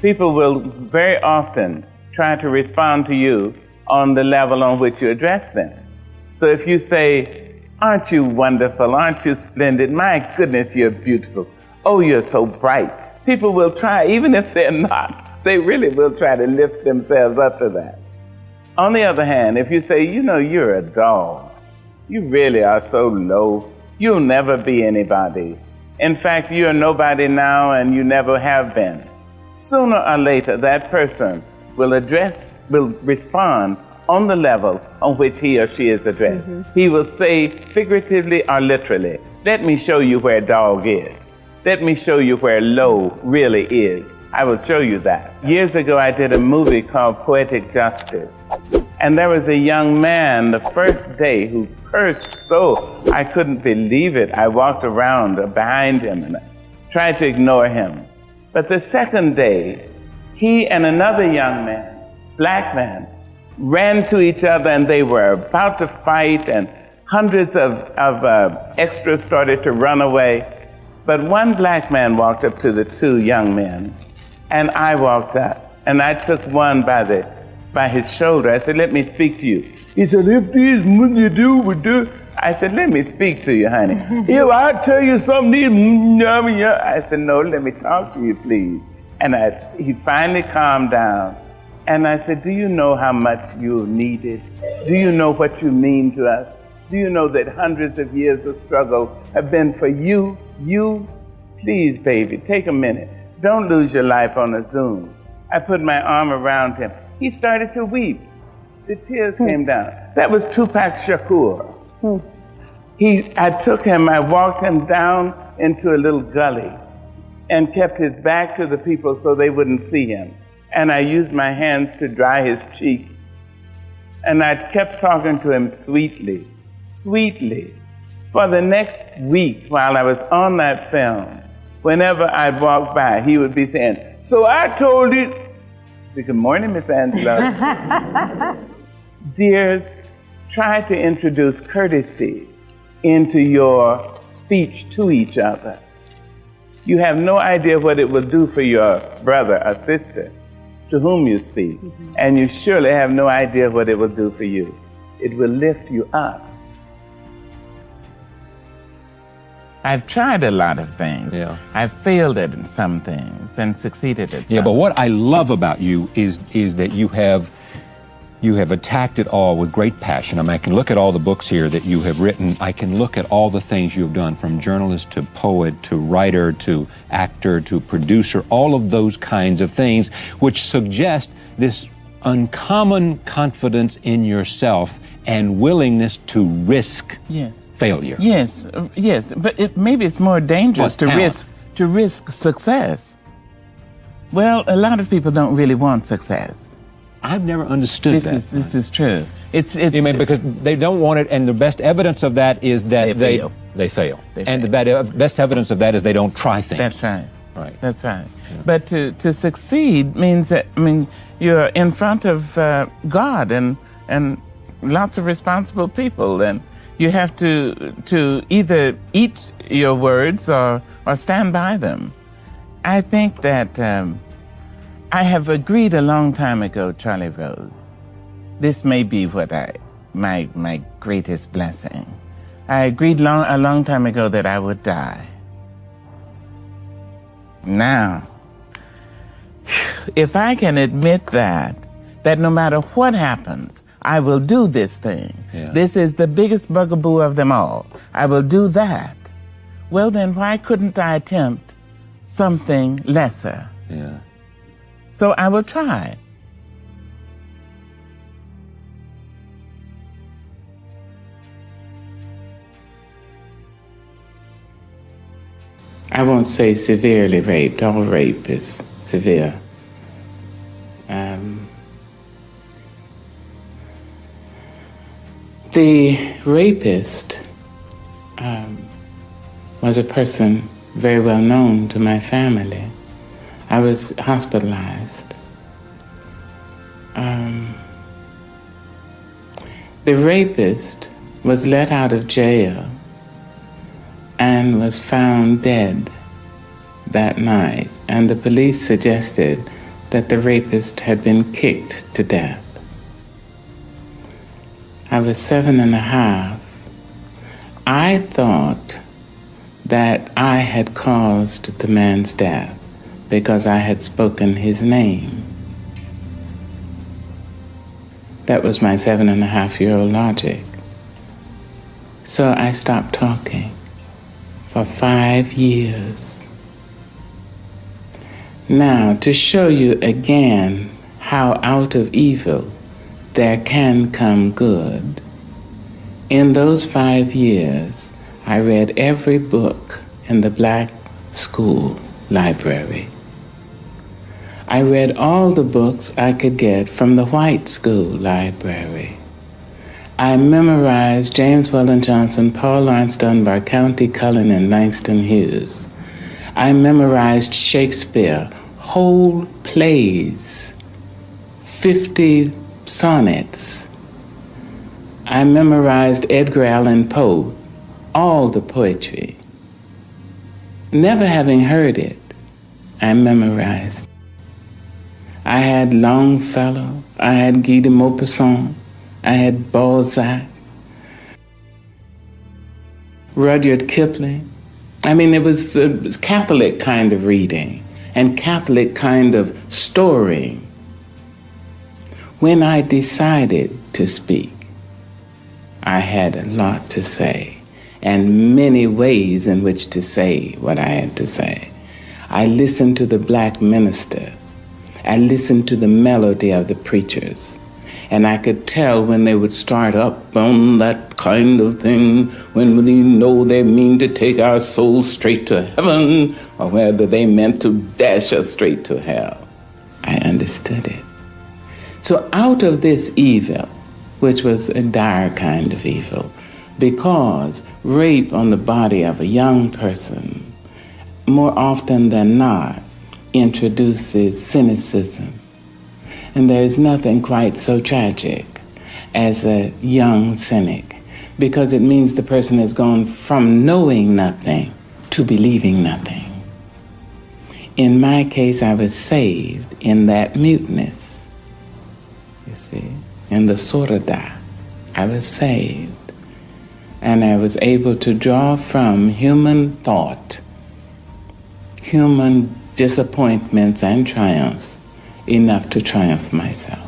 people will very often try to respond to you on the level on which you address them. So if you say, aren't you wonderful, aren't you splendid, my goodness, you're beautiful, oh, you're so bright, people will try, even if they're not, they really will try to lift themselves up to that. On the other hand, if you say, you know, you're a dog, you really are so low, you'll never be anybody. In fact, you're nobody now and you never have been. Sooner or later, that person will respond on the level on which he or she is addressed. He will say, figuratively or literally, let me show you where dog is. Let me show you where low really is. I will show you that. Years ago, I did a movie called Poetic Justice. And there was a young man the first day who cursed so I couldn't believe it. I walked around behind him and I tried to ignore him. But the second day, he and another young man, black man, ran to each other and they were about to fight and hundreds of extras started to run away. But one black man walked up to the two young men and I walked up and I took one by his shoulder. I said, let me speak to you. He said, if this is what you do, we do. I said, let me speak to you, honey. If I tell you something, I said, no, let me talk to you, please. And he finally calmed down. And I said, do you know how much you're needed? Do you know what you mean to us? Do you know that hundreds of years of struggle have been for you? You, please, baby, take a minute. Don't lose your life on a Zoom. I put my arm around him. He started to weep. The tears came down. That was Tupac Shakur. I took him, I walked him down into a little gully and kept his back to the people so they wouldn't see him. And I used my hands to dry his cheeks. And I kept talking to him sweetly, sweetly. For the next week while I was on that film, whenever I'd walk by, he would be saying, so I told it. I said, good morning, Miss Angela. Dears, try to introduce courtesy into your speech to each other. You have no idea what it will do for your brother or sister to whom you speak, and you surely have no idea what it will do for you. It will lift you up. I've tried a lot of things. Yeah. I've failed at some things and succeeded at some. Yeah, but what I love about you is that you have attacked it all with great passion. I mean, I can look at all the books here that you have written. I can look at all the things you've done, from journalist to poet to writer to actor to producer, all of those kinds of things, which suggest this uncommon confidence in yourself and willingness to risk failure. Yes, but maybe it's more dangerous to risk success. Well, a lot of people don't really want success. I've never understood that. This is true. It's you mean because they don't want it, and the best evidence of that is that they fail. And the best evidence of that is they don't try things. That's right. Right. That's right. Yeah. But to succeed means that, you're in front of God and lots of responsible people, and you have to either eat your words or stand by them. I think that I have agreed a long time ago, Charlie Rose. This may be my greatest blessing. I agreed a long time ago that I would die. Now, if I can admit that no matter what happens, I will do this thing. Yeah. This is the biggest bugaboo of them all. I will do that. Well, then why couldn't I attempt something lesser? Yeah. So I will try. I won't say severely raped. All rape is severe. The rapist was a person very well known to my family. I was hospitalized. The rapist was let out of jail and was found dead that night. And the police suggested that the rapist had been kicked to death. I was 7.5. I thought that I had caused the man's death because I had spoken his name. That was my 7.5-year-old logic. So I stopped talking for 5 years. Now, to show you again how out of evil there can come good, in those 5 years, I read every book in the black school library. I read all the books I could get from the white school library. I memorized James Weldon Johnson, Paul Laurence Dunbar, County Cullen, and Langston Hughes. I memorized Shakespeare, whole plays, 50 sonnets. I memorized Edgar Allan Poe, all the poetry. Never having heard it, I memorized. I had Longfellow, I had Guy de Maupassant, I had Balzac, Rudyard Kipling. I mean, it was a Catholic kind of reading and Catholic kind of storying. When I decided to speak, I had a lot to say and many ways in which to say what I had to say. I listened to the black minister. I listened to the melody of the preachers. And I could tell when they would start up on that kind of thing, when we know they mean to take our souls straight to heaven, or whether they meant to dash us straight to hell. I understood it. So out of this evil, which was a dire kind of evil, because rape on the body of a young person, more often than not, introduces cynicism. And there is nothing quite so tragic as a young cynic, because it means the person has gone from knowing nothing to believing nothing. In my case, I was saved in that muteness, you see, in the sorada. I was saved, and I was able to draw from human thought, human disappointments and triumphs, enough to triumph myself.